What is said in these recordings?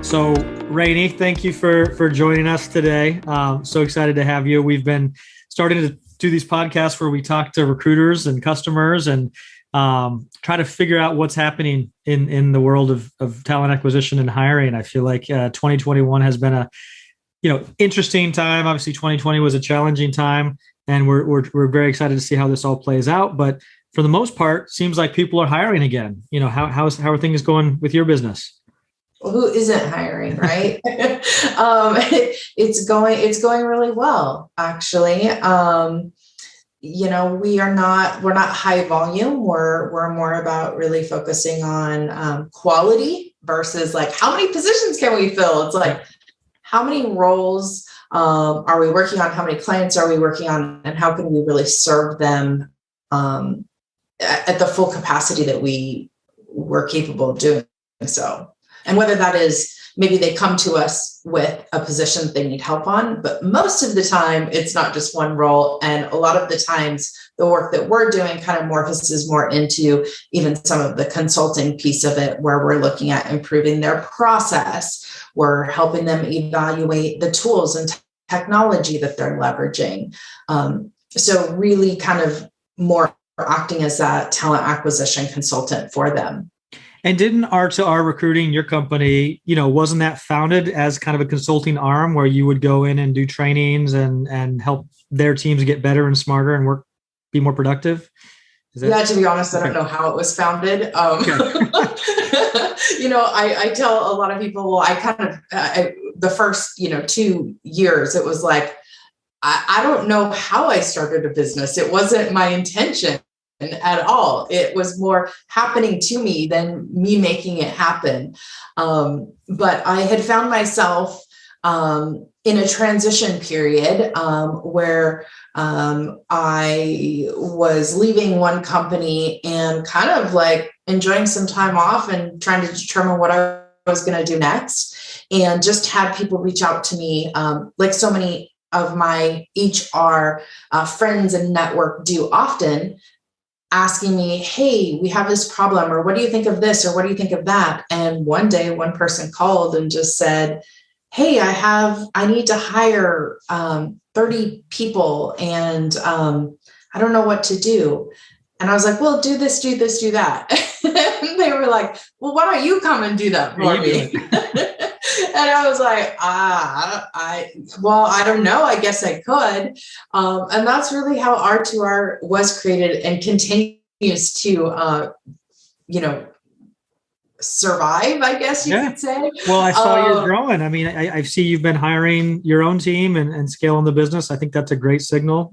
So, Raine, thank you for joining us today. So excited to have you. We've been starting to do these podcasts where we talk to recruiters and customers and try to figure out what's happening in the world of talent acquisition and hiring. I feel like 2021 has been a interesting time. Obviously, 2020 was a challenging time, and we're very excited to see how this all plays out. But for the most part, seems like people are hiring again. How are things going with your business? Well, who isn't hiring, right? It's going really well, actually. We're not high volume. We're more about really focusing on quality versus like how many positions can we fill? It's like how many roles are we working on? How many clients are we working on? And how can we really serve them at the full capacity that we were capable of doing so? And whether that is maybe they come to us with a position they need help on, but most of the time it's not just one role. And a lot of the times the work that we're doing kind of morphs more into even some of the consulting piece of it, where we're looking at improving their process. We're helping them evaluate the tools and technology that they're leveraging. So really kind of more acting as that talent acquisition consultant for them. And didn't R2R Recruiting, your company, wasn't that founded as kind of a consulting arm where you would go in and do trainings and help their teams get better and smarter and be more productive? To be honest, I don't know how it was founded. I tell a lot of people, well, the first, 2 years, it was like, I don't know how I started a business. It wasn't my intention at all. It was more happening to me than me making it happen. But I had found myself in a transition period where I was leaving one company and kind of like enjoying some time off and trying to determine what I was going to do next. And just had people reach out to me, like so many of my HR friends and network do often, asking me, hey, we have this problem, or what do you think of this? Or what do you think of that? And one day, one person called and just said, hey, I need to hire 30 people and I don't know what to do. And I was like, well, do this, do this, do that. And they were like, well, why don't you come and do that for me? And I was like, I don't know. I guess I could. And that's really how R2R was created and continues to, survive, I guess you could say. Well, I saw you're growing. I mean, I see you've been hiring your own team and scaling the business. I think that's a great signal.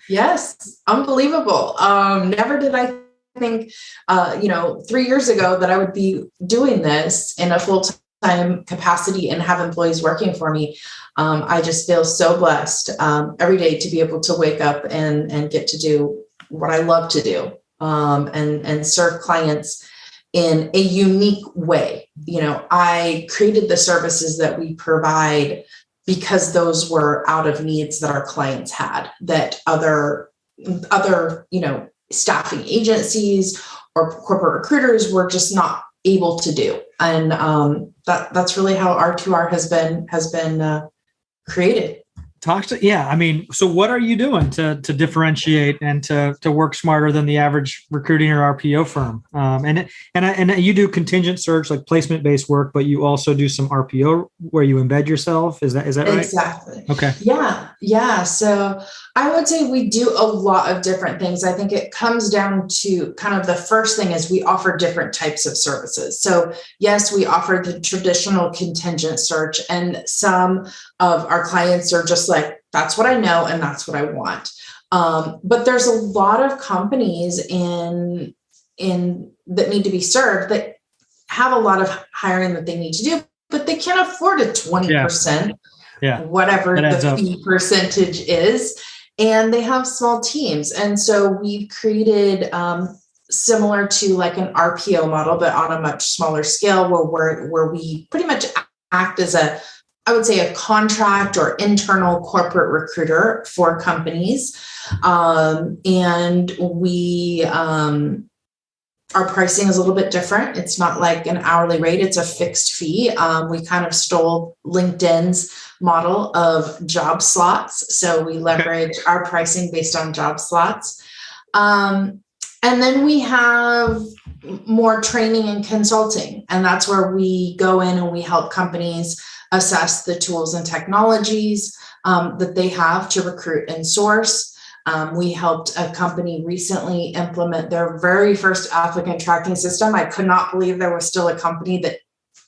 Yes, unbelievable. Never did I think, 3 years ago that I would be doing this in a full-time capacity and have employees working for me. I just feel so blessed every day to be able to wake up and get to do what I love to do and serve clients in a unique way. I created the services that we provide because those were out of needs that our clients had, that other staffing agencies or corporate recruiters were just not able to do. And that's really how R2R has been created. So what are you doing to differentiate and to work smarter than the average recruiting or RPO firm? And you do contingent search, like placement based work, but you also do some RPO where you embed yourself. Is that right? Exactly. Okay. Yeah. So I would say we do a lot of different things. I think it comes down to kind of the first thing is we offer different types of services. So yes, we offer the traditional contingent search, and some of our clients are just like, that's what I know and that's what I want. But there's a lot of companies in that need to be served that have a lot of hiring that they need to do, but they can't afford a 20%, whatever the fee percentage is. And they have small teams. And so we've created similar to like an RPO model, but on a much smaller scale where we pretty much act as a contract or internal corporate recruiter for companies. And we Our pricing is a little bit different. It's not like an hourly rate, it's a fixed fee. We kind of stole LinkedIn's model of job slots. So we leverage our pricing based on job slots. And then we have more training and consulting. And that's where we go in and we help companies assess the tools and technologies that they have to recruit and source. We helped a company recently implement their very first applicant tracking system. I could not believe there was still a company that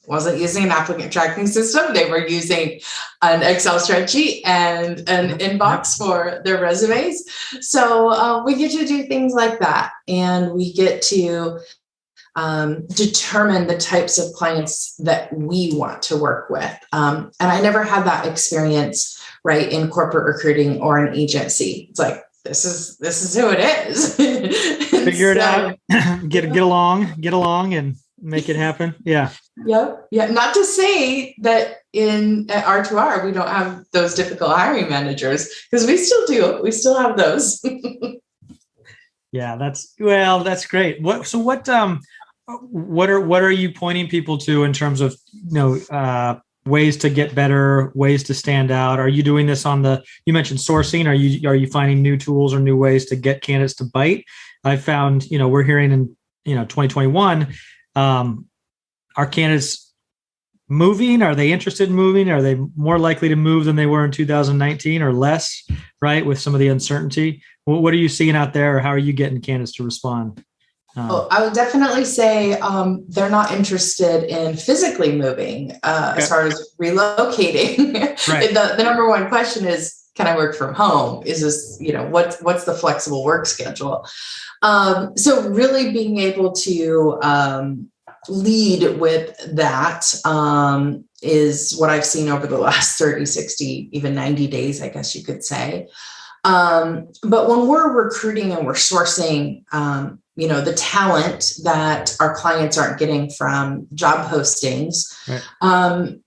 wasn't using an applicant tracking system. They were using an Excel spreadsheet and an inbox for their resumes. So we get to do things like that. And we get to determine the types of clients that we want to work with. And I never had that experience, right, in corporate recruiting or an agency. It's like, this is who it is. Figure it out, get along and make it happen. Yeah. Yep. Yeah. Not to say that at R2R, we don't have those difficult hiring managers, because we still do. We still have those. Yeah, that's great. What are you pointing people to in terms of, ways to get better, ways to stand out? Are you doing this you mentioned sourcing? Are you finding new tools or new ways to get candidates to bite? I found, we're hearing in, 2021, are candidates moving? Are they interested in moving? Are they more likely to move than they were in 2019 or less, right? With some of the uncertainty, what are you seeing out there, or how are you getting candidates to respond? I would definitely say they're not interested in physically moving as far as relocating. Right. The number one question is, can I work from home? Is this, what's the flexible work schedule? So really being able to lead with that is what I've seen over the last 30, 60, even 90 days, I guess you could say. But when we're recruiting and we're sourcing, the talent that our clients aren't getting from job postings, right.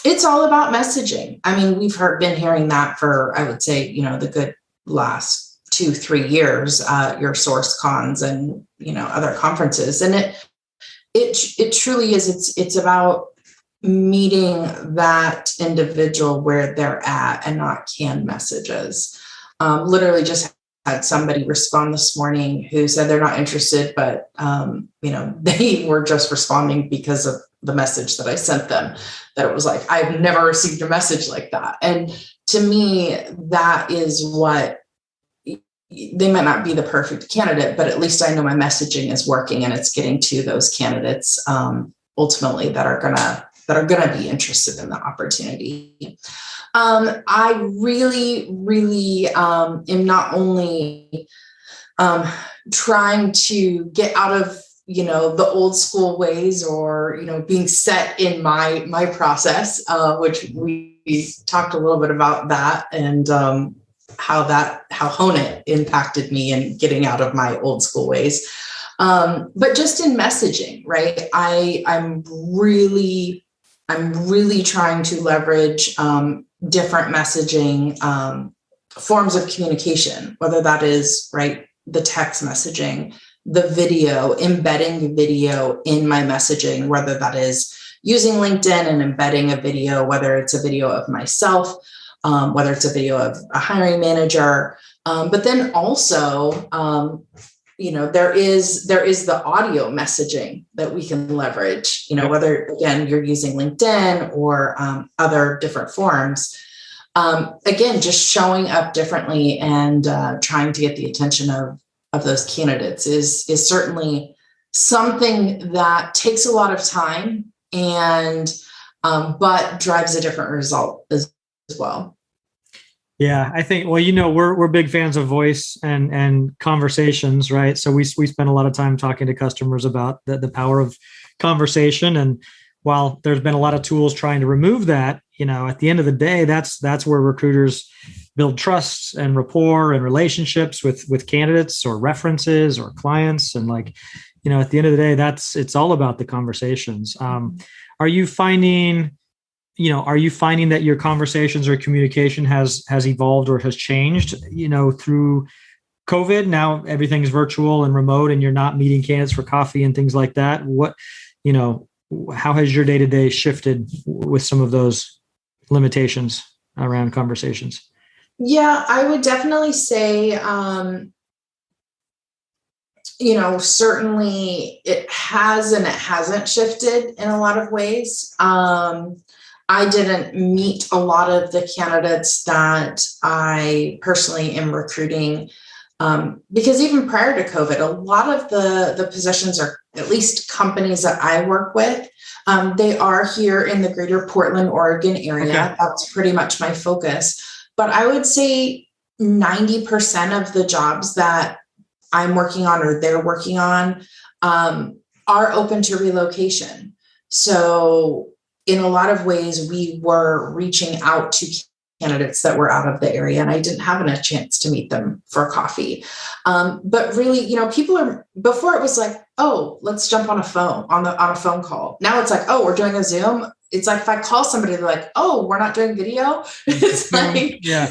It's all about messaging. I mean, we've been hearing that for, I would say, the good last 2-3 years, your source cons and, other conferences. And it truly is, it's about meeting that individual where they're at and not canned messages. Literally just had somebody respond this morning who said they're not interested, but, they were just responding because of the message that I sent them, that it was like, I've never received a message like that. And to me, that is what, they might not be the perfect candidate, but at least I know my messaging is working and it's getting to those candidates ultimately that are gonna be interested in the opportunity. I really, really am not only trying to get out of, the old school ways or, being set in my process, which we talked a little bit about that and how Honeit impacted me in getting out of my old school ways. But just in messaging, right? I'm really trying to leverage different messaging forms of communication, whether that is, right, the text messaging, the video, embedding video in my messaging, whether that is using LinkedIn and embedding a video, whether it's a video of myself, whether it's a video of a hiring manager, but then also, there is the audio messaging that we can leverage, whether, again, you're using LinkedIn or other different forms. Again, just showing up differently and trying to get the attention of those candidates is certainly something that takes a lot of time and but drives a different result as well. Yeah, I think, well, we're big fans of voice and conversations, right? So we spend a lot of time talking to customers about the power of conversation. And while there's been a lot of tools trying to remove that, at the end of the day, that's where recruiters build trust and rapport and relationships with candidates or references or clients. And at the end of the day, it's all about the conversations. Are you finding that your conversations or communication has evolved or has changed, through COVID, now everything's virtual and remote, and you're not meeting candidates for coffee and things like that. How has your day-to-day shifted with some of those limitations around conversations? Yeah, I would definitely say, certainly it has and it hasn't shifted in a lot of ways. I didn't meet a lot of the candidates that I personally am recruiting, because even prior to COVID, a lot of the positions, are at least companies that I work with, they are here in the greater Portland, Oregon area. Okay. That's pretty much my focus. But I would say 90% of the jobs that I'm working on or they're working on are open to relocation. So in a lot of ways, we were reaching out to candidates that were out of the area, and I didn't have a chance to meet them for coffee. But really, before it was like, oh, let's jump on a phone call. Now it's like, oh, we're doing a Zoom. It's like, if I call somebody, they're like, oh, we're not doing video. It's like, yeah,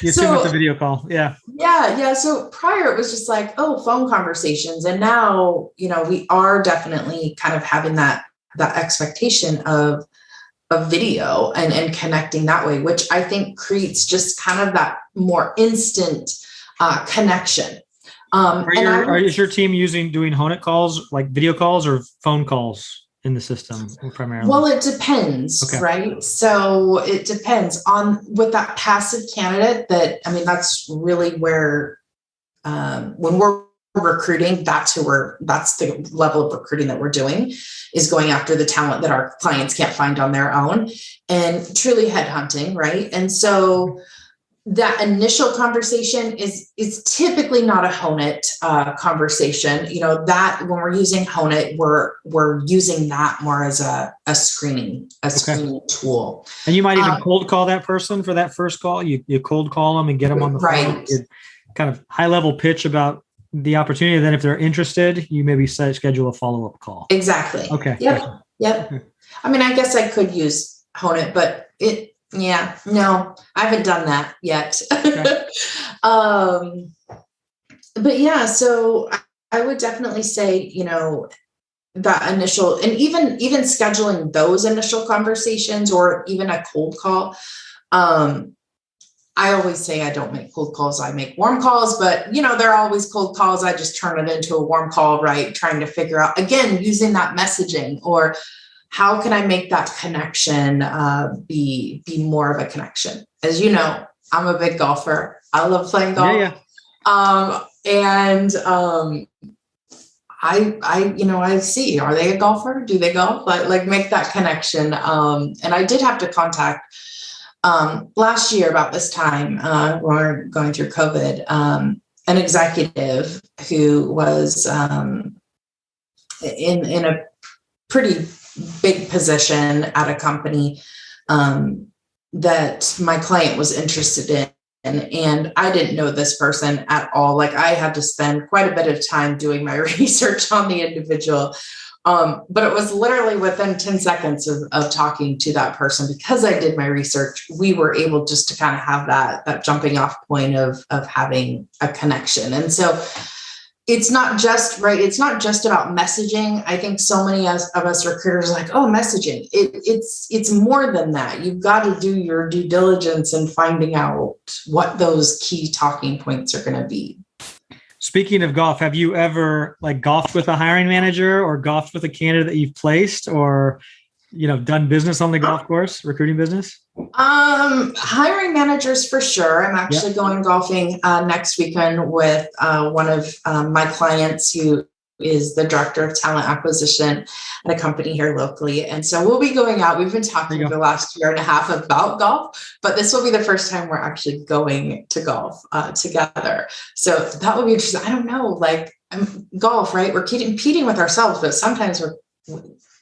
you assume it's a video call. Yeah. Yeah. So prior it was just like, oh, phone conversations. And now, we are definitely kind of having that expectation of video and connecting that way, which I think creates just kind of that more instant connection. Is your team doing Honeit calls, like video calls, or phone calls in the system primarily? Well, it depends, okay. Right? So it depends on with that passive candidate that's really where, when we're recruiting, that's the level of recruiting that we're doing, is going after the talent that our clients can't find on their own and truly headhunting. Right. And so that initial conversation is typically not a Honeit conversation. That when we're using Honeit, we're using that more as a screening tool. And you might even cold call that person for that first call. You cold call them and get them on the phone. You kind of high level pitch about the opportunity. Then if they're interested, you maybe schedule a follow-up call. Exactly. Okay. Yep. Okay. I guess I could use Honeit, but no, I haven't done that yet. Okay. But yeah, so I would definitely say, that initial, and even scheduling those initial conversations or even a cold call. I always say I don't make cold calls, I make warm calls, but they're always cold calls. I just turn it into a warm call, right? Trying to figure out, again, using that messaging, or how can I make that connection be more of a connection? As you know, I'm a big golfer. I love playing golf. Yeah. I see, are they a golfer? Do they golf? Like make that connection. And I did have to contact last year about this time, when we're going through COVID, an executive who was in a pretty big position at a company that my client was interested in. And I didn't know this person at all. Like, I had to spend quite a bit of time doing my research on the individual. But it was literally within 10 seconds of talking to that person, because I did my research, we were able just to kind of have that jumping off point of having a connection. And so it's not just, right, it's not just about messaging. I think so many of us recruiters are like, oh, messaging. It's more than that. You've got to do your due diligence in finding out what those key talking points are going to be. Speaking of golf, have you ever golfed with a hiring manager or golfed with a candidate that you've placed, or, done business on the golf course, recruiting business? Hiring managers for sure. I'm actually going golfing next weekend with one of my clients who is the director of talent acquisition at a company here locally. And so we'll be going out. We've been talking the last year and a half about golf, but this will be the first time we're actually going to golf together. So that will be interesting. I don't know, golf, right? We're competing with ourselves, but sometimes we're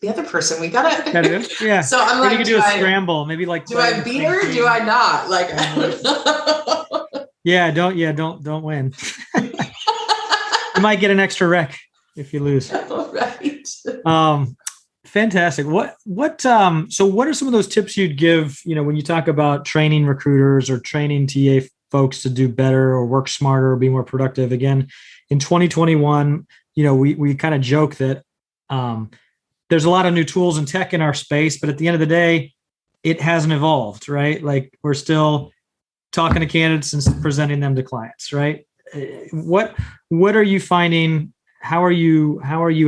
the other person. We gotta, yeah. So I'm like, you could do a scramble, maybe do I beat her? Or do I not? I don't know. Yeah, don't win. You might get an extra rec if you lose. Right. Fantastic. So what are some of those tips you'd give, when you talk about training recruiters or training TA folks to do better or work smarter or be more productive. Again, in 2021, we kind of joke that there's a lot of new tools and tech in our space, but at the end of the day, it hasn't evolved, right? Like we're still talking to candidates and presenting them to clients, right? What are you finding? How are you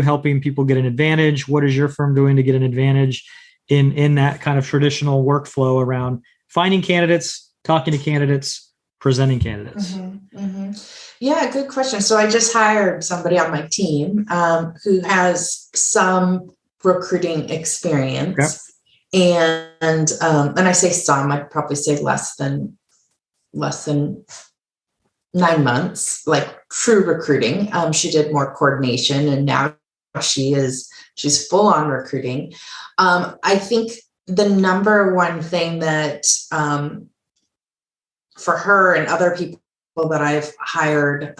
helping people get an advantage? What is your firm doing to get an advantage in that kind of traditional workflow around finding candidates, talking to candidates, presenting candidates? Mm-hmm, mm-hmm. Yeah, good question. So I just hired somebody on my team who has some recruiting experience. Okay. And I say some, I'd probably say less than 9 months, like true recruiting. She did more coordination, and now she's full on recruiting. I think the number one thing that for her and other people that I've hired,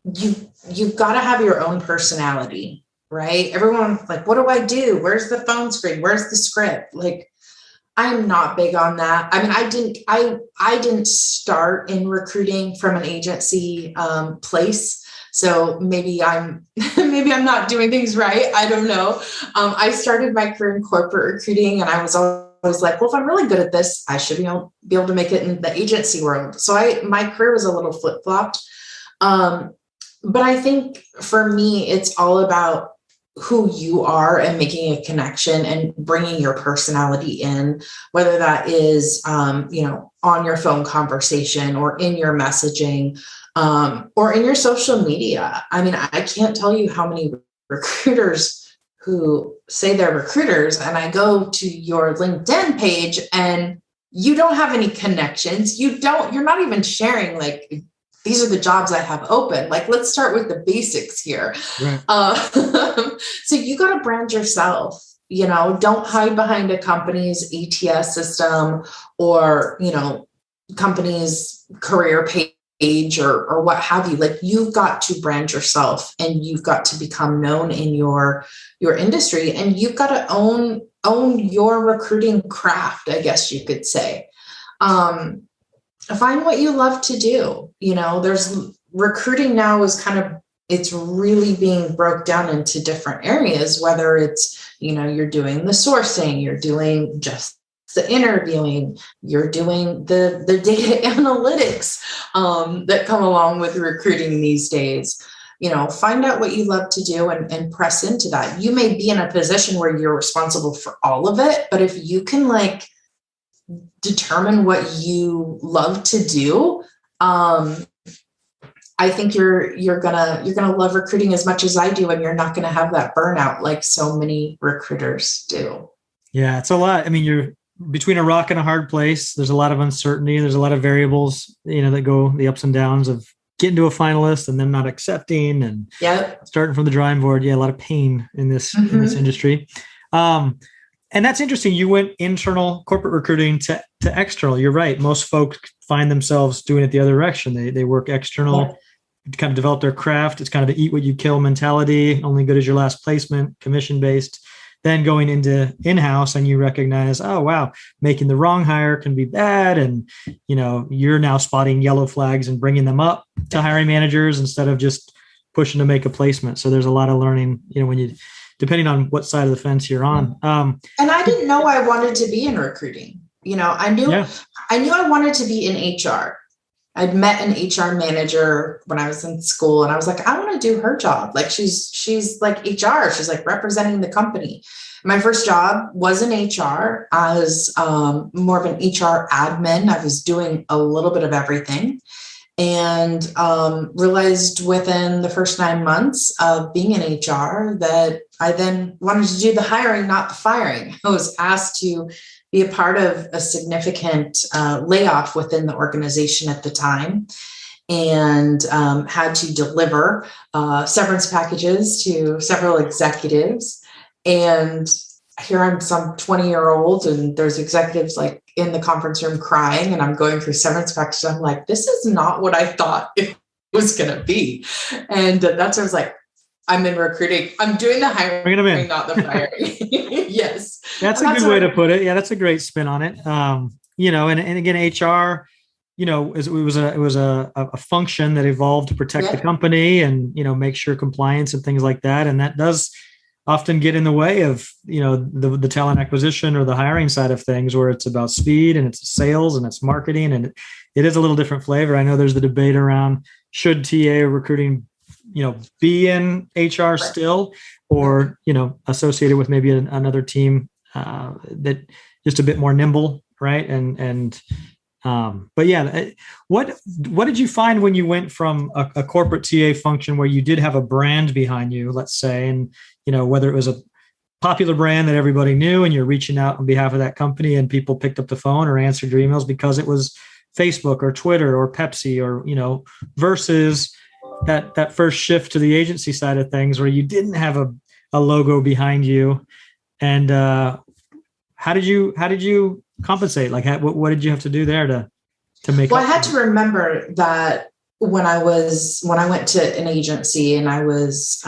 you've got to have your own personality, right? Everyone like, what do I do? Where's the phone screen? Where's the script? Like, I'm not big on that. I mean, I didn't start in recruiting from an agency place. So maybe I'm not doing things right. I don't know. I started my career in corporate recruiting, and I was always like, well, if I'm really good at this, I should be able to make it in the agency world. So my career was a little flip-flopped. But I think for me, it's all about who you are and making a connection and bringing your personality in, whether that is, on your phone conversation or in your messaging, or in your social media. I mean, I can't tell you how many recruiters who say they're recruiters, and I go to your LinkedIn page and you don't have any connections. You're not even sharing like, these are the jobs I have open. Like, let's start with the basics here. Right. So you got to brand yourself, don't hide behind a company's ATS system or, company's career page or what have you. Like, you've got to brand yourself, and you've got to become known in your industry, and you've got to own your recruiting craft, I guess you could say. Find what you love to do. There's recruiting now is it's really being broke down into different areas, whether it's, you're doing the sourcing, you're doing just the interviewing, you're doing the data analytics that come along with recruiting these days. Find out what you love to do and press into that. You may be in a position where you're responsible for all of it, but if you can determine what you love to do, I think you're gonna love recruiting as much as I do, and you're not gonna have that burnout like so many recruiters do. Yeah, it's a lot. I mean, you're between a rock and a hard place. There's a lot of uncertainty. There's a lot of variables, that go the ups and downs of getting to a finalist and them not accepting and starting from the drawing board. Yeah, a lot of pain in this industry. And that's interesting. You went internal corporate recruiting to external. You're right. Most folks find themselves doing it the other direction. They work external, kind of develop their craft. It's kind of the eat what you kill mentality, only good as your last placement, commission-based. Then going into in-house, and you recognize, oh, wow, making the wrong hire can be bad. And, you're now spotting yellow flags and bringing them up to hiring managers instead of just pushing to make a placement. So there's a lot of learning, depending on what side of the fence you're on. And I didn't know I wanted to be in recruiting. I knew I wanted to be in HR. I'd met an HR manager when I was in school, and I was like, I want to do her job. Like, she's like HR. She's like representing the company. My first job was in HR as more of an HR admin. I was doing a little bit of everything, and realized within the first 9 months of being in HR that I then wanted to do the hiring, not the firing. I was asked to be a part of a significant layoff within the organization at the time, and had to deliver severance packages to several executives. And here I'm some 20-year-old, and there's executives like in the conference room crying, and I'm going through severance packages. I'm like, this is not what I thought it was going to be. And that's what I was like, I'm in recruiting. I'm doing the hiring, not the firing. Yes. That's a good way to put it. Yeah, that's a great spin on it. And again, HR, it was a function that evolved to protect the Yeah. company and, make sure compliance and things like that. And that does often get in the way of, the talent acquisition or the hiring side of things, where it's about speed and it's sales and it's marketing, and it is a little different flavor. I know there's the debate around, should TA recruiting, be in HR still, or, associated with maybe another team that just a bit more nimble. Right. But yeah, what did you find when you went from a corporate TA function where you did have a brand behind you, let's say, and whether it was a popular brand that everybody knew and you're reaching out on behalf of that company and people picked up the phone or answered your emails because it was Facebook or Twitter or Pepsi, or versus that first shift to the agency side of things where you didn't have a logo behind you, and how did you compensate? Like, what did you have to do there to make? Well, I had to remember that when I went to an agency and I was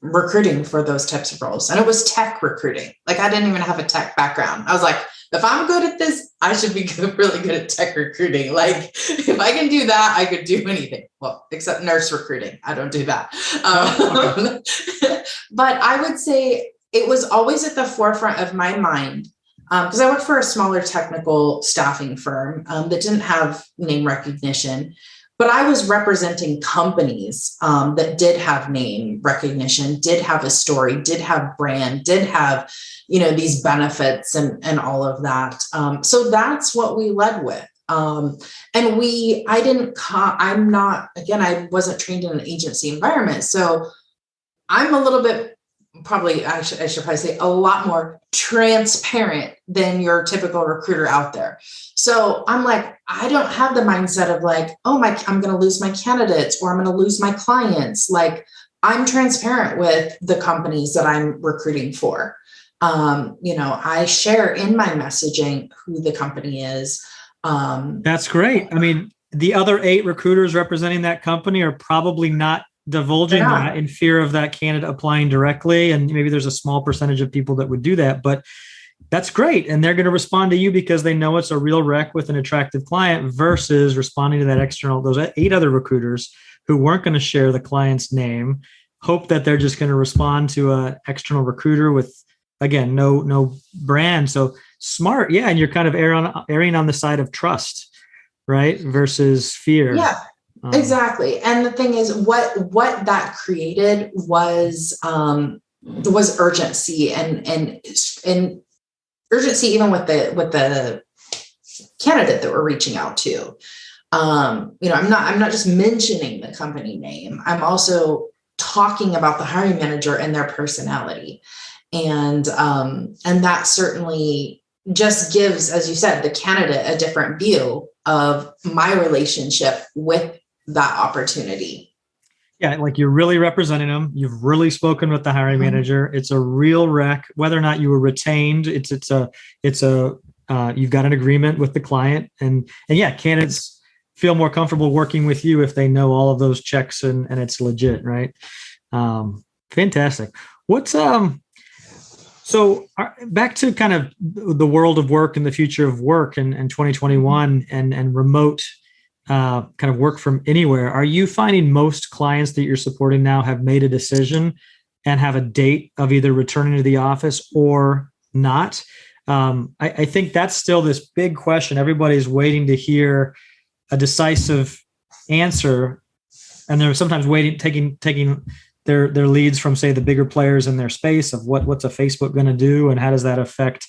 recruiting for those types of roles, and it was tech recruiting. Like, I didn't even have a tech background. I was like, if I'm good at this, I should be really good at tech recruiting. Like, if I can do that, I could do anything. Well, except nurse recruiting. I don't do that. But I would say it was always at the forefront of my mind, because I worked for a smaller technical staffing firm that didn't have name recognition, but I was representing companies that did have name recognition, did have a story, did have brand, did have, these benefits and all of that. So that's what we led with. And I wasn't trained in an agency environment. So I'm a little bit, I should probably say, a lot more transparent than your typical recruiter out there. So I'm like, I don't have the mindset of like, I'm going to lose my candidates or I'm going to lose my clients. Like, I'm transparent with the companies that I'm recruiting for. I share in my messaging who the company is. That's great. I mean, the other 8 recruiters representing that company are probably not divulging that in fear of that candidate applying directly. And maybe there's a small percentage of people that would do that, but that's great. And they're going to respond to you because they know it's a real rec with an attractive client, versus responding to those 8 other recruiters who weren't going to share the client's name, hope that they're just going to respond to an external recruiter with, again, no brand. So smart. Yeah. And you're kind of erring on the side of trust, right? Versus fear. Yeah. Exactly. And the thing is, what that created was urgency and urgency, even with the candidate that we're reaching out to. I'm not just mentioning the company name. I'm also talking about the hiring manager and their personality. And that certainly just gives, as you said, the candidate a different view of my relationship with that opportunity. Yeah, like, you're really representing them. You've really spoken with the hiring manager. It's a real rec. Whether or not you were retained, it's a you've got an agreement with the client, and yeah, candidates feel more comfortable working with you if they know all of those checks and it's legit, right? Fantastic. What's so back to kind of the world of work and the future of work and 2021 and remote kind of work from anywhere. Are you finding most clients that you're supporting now have made a decision and have a date of either returning to the office or not? I think that's still this big question. Everybody's waiting to hear a decisive answer, and they're sometimes taking their leads from, say, the bigger players in their space of what's a Facebook going to do, and how does that affect,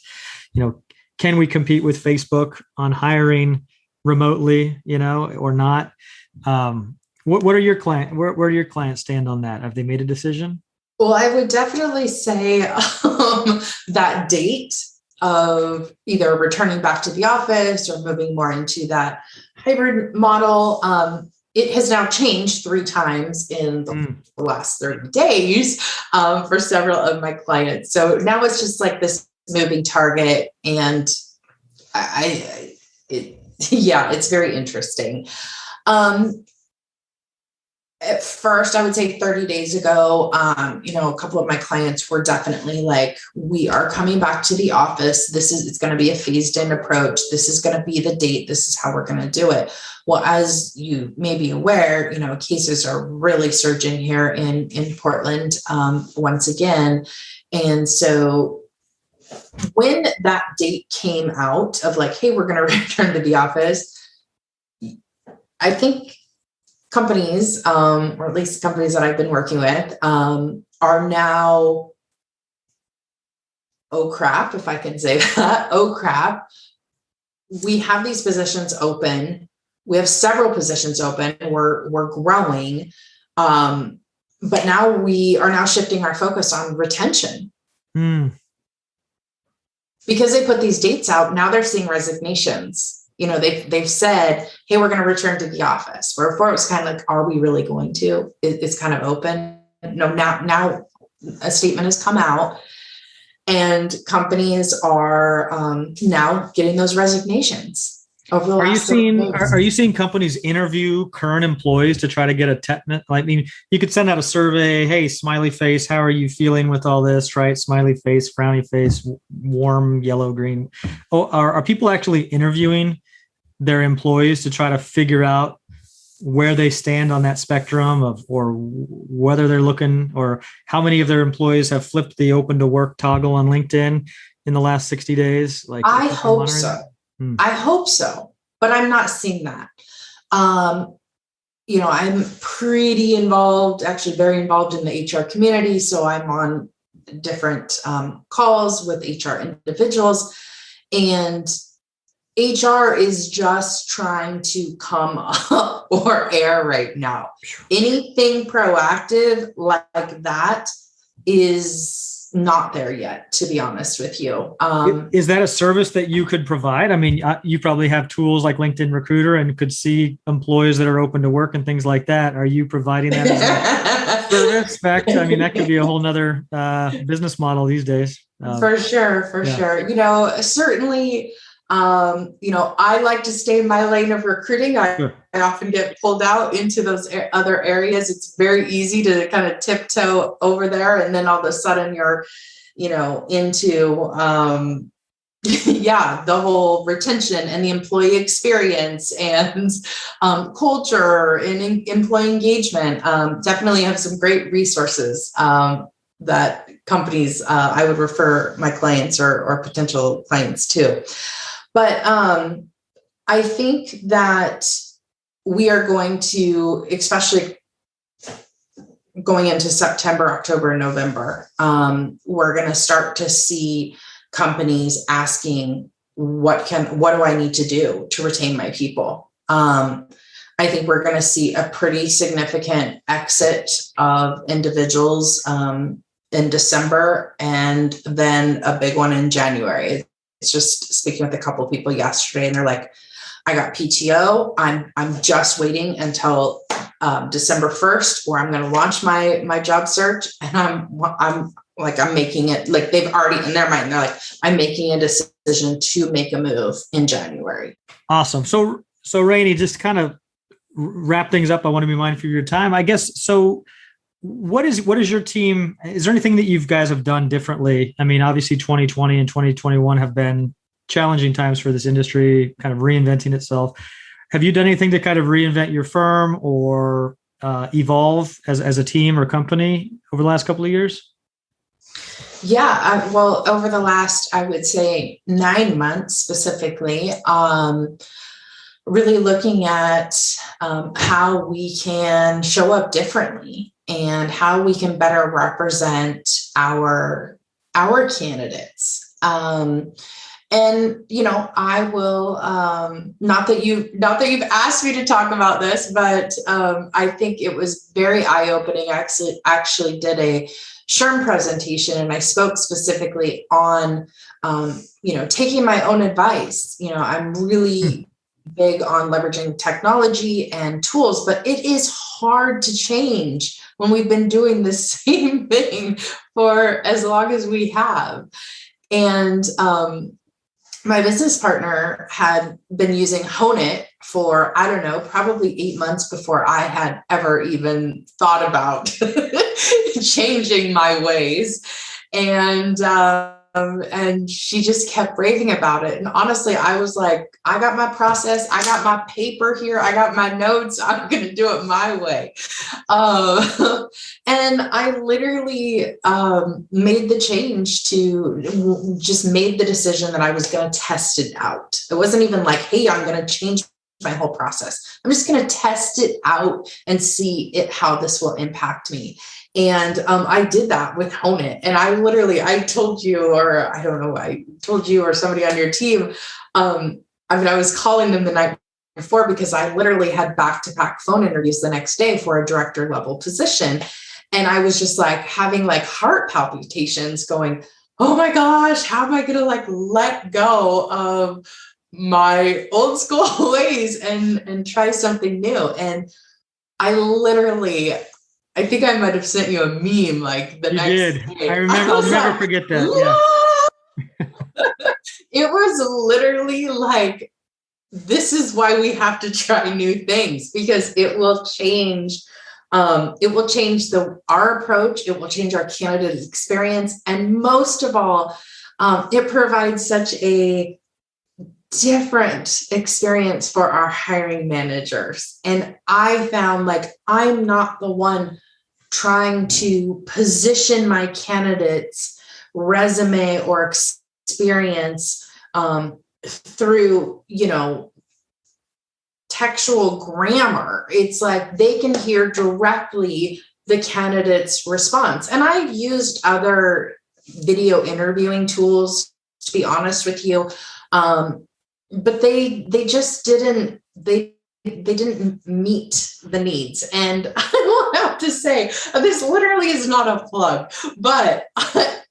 can we compete with Facebook on hiring remotely, or not? What are your client? Where do your clients stand on that? Have they made a decision? Well, I would definitely say that date of either returning back to the office or moving more into that hybrid model. It has now changed 3 times in the last 30 days for several of my clients. So now it's just like this moving target, and it's very interesting. At first, I would say 30 days ago, a couple of my clients were definitely like, we are coming back to the office. It's going to be a phased in approach. This is going to be the date. This is how we're going to do it. Well, as you may be aware, cases are really surging here in Portland once again. And so when that date came out of like, hey, we're going to return to the office, I think companies, or at least companies that I've been working with, are now, oh crap, if I can say that, oh crap, we have these positions open. We have several positions open. We're growing. But now we are now shifting our focus on retention. Because they put these dates out, now they're seeing resignations. They've said, hey, we're going to return to the office. Where before it was kind of like, are we really going to? It's kind of open. No, now a statement has come out, and companies are now getting those resignations. Over the last are you seeing companies interview current employees to try to get a technical? I mean, you could send out a survey. Hey, smiley face, how are you feeling with all this? Right? Smiley face, frowny face, warm, yellow, green. Oh, are people actually interviewing their employees to try to figure out where they stand on that spectrum or whether they're looking, or how many of their employees have flipped the open to work toggle on LinkedIn in the last 60 days? Like, I hope so. I hope so, but I'm not seeing that. I'm pretty involved, actually very involved in the HR community. So I'm on different calls with HR individuals, and HR is just trying to come up for air right now. Anything proactive like that is not there yet, to be honest with you. Is that a service that you could provide? I mean, you probably have tools like LinkedIn Recruiter and could see employees that are open to work and things like that. Are you providing that as a service? In fact, I mean, that could be a whole nother business model these days. For sure. Certainly, I like to stay in my lane of recruiting. I often get pulled out into those other areas. It's very easy to kind of tiptoe over there. And then all of a sudden you're, into, the whole retention and the employee experience and culture and employee engagement. Definitely have some great resources that companies I would refer my clients or potential clients to. But I think that we are going to, especially going into September, October, and November, we're going to start to see companies asking, what do I need to do to retain my people? I think we're going to see a pretty significant exit of individuals in December, and then a big one in January. It's just speaking with a couple of people yesterday, and they're like, I got PTO. I'm just waiting until December 1st, where I'm going to launch my job search. And I'm making it, like, they've already in their mind, they're like, I'm making a decision to make a move in January. Awesome. So Raine, just kind of wrap things up. I want to be mindful of your time, I guess. So what is your team? Is there anything that you guys have done differently? I mean, obviously 2020 and 2021 have been challenging times for this industry, kind of reinventing itself. Have you done anything to kind of reinvent your firm or evolve as a team or company over the last couple of years? Yeah, well, over the last, I would say 9 months specifically, really looking at how we can show up differently and how we can better represent our candidates. And, I will, not that you've asked me to talk about this, but I think it was very eye-opening. I actually did a SHRM presentation, and I spoke specifically on, taking my own advice. I'm really big on leveraging technology and tools, but it is hard to change when we've been doing the same thing for as long as we have. And my business partner had been using Honeit for, I don't know, probably 8 months before I had ever even thought about changing my ways. And she just kept raving about it. And honestly, I was like, I got my process, I got my paper here, I got my notes, I'm going to do it my way. And I literally made the change to just made the decision that I was going to test it out. It wasn't even like, hey, I'm going to change my whole process. I'm just going to test it out and see how this will impact me. And I did that with Honeit. And I told you, or I don't know, I told you or somebody on your team, I was calling them the night before because I literally had back-to-back phone interviews the next day for a director level position. And I was just like having like heart palpitations going, oh my gosh, how am I going to like let go of my old school ways and try something new? And I think I might have sent you a meme like the next day. I remember. I'll never forget that. Yeah. It was literally like, this is why we have to try new things, because it will change. It will change our approach. It will change our candidate experience. And most of all, it provides such a different experience for our hiring managers. And I found like I'm not the one trying to position my candidate's resume or experience through, textual grammar. It's like they can hear directly the candidate's response. And I've used other video interviewing tools, to be honest with you. But they just didn't, they didn't meet the needs. And I will have to say, this literally is not a plug, but,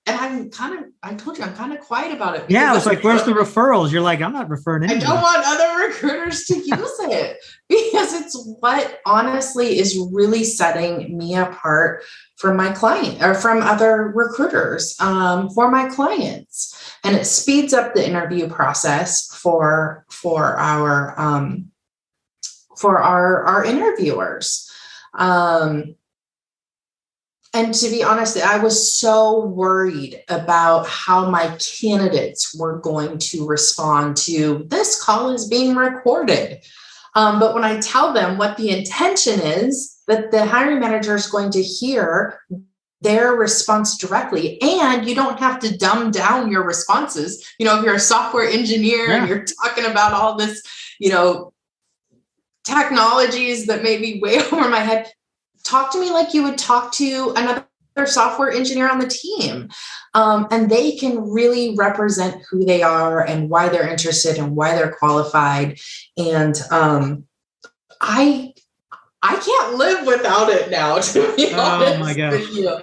and I told you, I'm kind of quiet about it. Yeah. I was like, where's the referrals? You're like, I'm not referring anybody. I don't want other recruiters to use it because it's what honestly is really setting me apart from my client or from other recruiters, for my clients. And it speeds up the interview process for our interviewers. And to be honest, I was so worried about how my candidates were going to respond to this call is being recorded. But when I tell them what the intention is, that the hiring manager is going to hear their response directly, and you don't have to dumb down your responses. If you're a software engineer and you're talking about all this, technologies that may be way over my head, talk to me like you would talk to another software engineer on the team. And they can really represent who they are and why they're interested and why they're qualified. And I can't live without it now, to be honest my gosh. with you.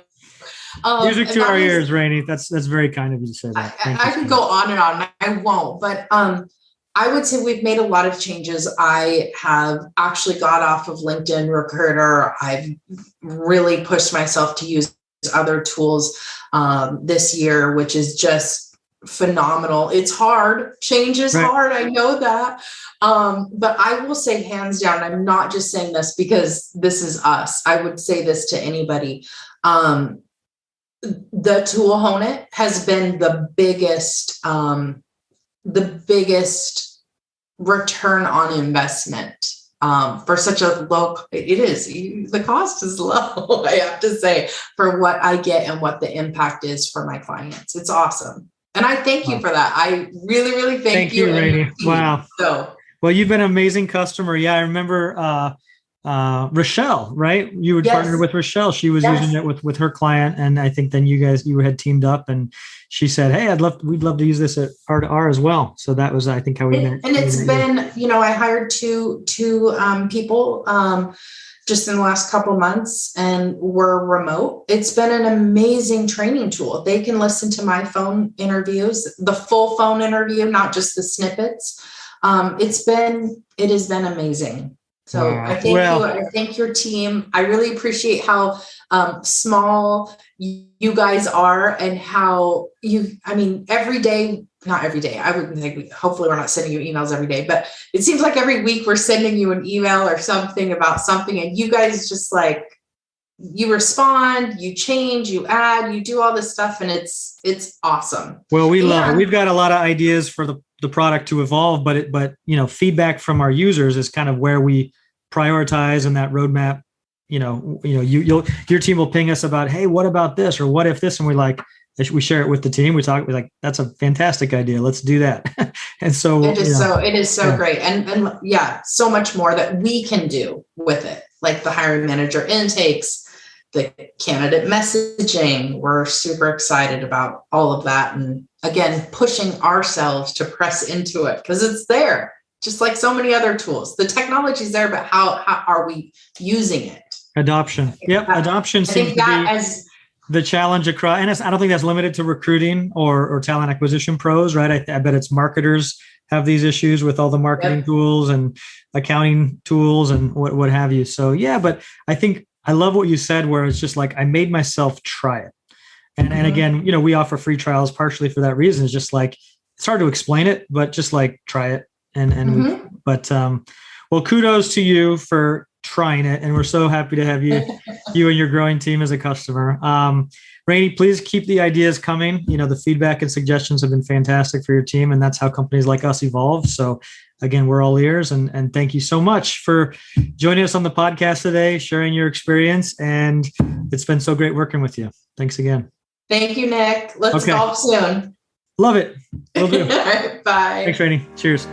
Music to our ears, Raine. That's very kind of you to say that. I could go on and on. I won't, but I would say we've made a lot of changes. I have actually got off of LinkedIn Recruiter. I've really pushed myself to use other tools this year, which is just phenomenal. It's hard. Change is hard. I know that. But I will say hands down, I'm not just saying this because this is us. I would say this to anybody. The tool Honeit has been the biggest return on investment for such a low. It is, the cost is low, I have to say, for what I get and what the impact is for my clients. It's awesome. And I thank you for that. I really, really thank you. Raine. Wow. Well, you've been an amazing customer. Yeah. I remember, Rochelle, right? You would partner with Rochelle. She was using it with her client. And I think then you had teamed up and she said, hey, we'd love to use this at R2R as well. So that was, I think, how we met. And it's been, I hired two people, just in the last couple of months and we're remote. It's been an amazing training tool. They can listen to my phone interviews, the full phone interview, not just the snippets. It has been amazing. So I thank you. I thank your team. I really appreciate how small you guys are and how every day, not every day. I wouldn't think, hopefully we're not sending you emails every day, but it seems like every week we're sending you an email or something about something. And you guys just like, you respond, you change, you add, you do all this stuff. And it's awesome. Well, we love it. We've got a lot of ideas for the product to evolve, but feedback from our users is kind of where we prioritize in that roadmap. Your team will ping us about, hey, what about this? Or what if this? And we share it with the team. We're like, that's a fantastic idea. Let's do that. And so it is so great. And yeah, so much more that we can do with it. Like the hiring manager intakes, the candidate messaging. We're super excited about all of that. And again, pushing ourselves to press into it because it's there, just like so many other tools. The technology's there, but how are we using it? Adoption. Yep. Adoption seems to be the challenge across. And I don't think that's limited to recruiting or talent acquisition pros, right? I bet it's marketers have these issues with all the marketing tools and accounting tools and what have you. So yeah, but I think I love what you said, where it's just like, I made myself try it. And again, we offer free trials partially for that reason. It's just like, it's hard to explain it, but just like try it. Well, kudos to you for trying it. And we're so happy to have you and your growing team as a customer. Raine, please keep the ideas coming. The feedback and suggestions have been fantastic for your team, and that's how companies like us evolve. So again, we're all ears, and thank you so much for joining us on the podcast today, sharing your experience. And it's been so great working with you. Thanks again. Thank you, Nick. Let's golf soon. Love it. Will do. Bye. Thanks, Raine. Cheers.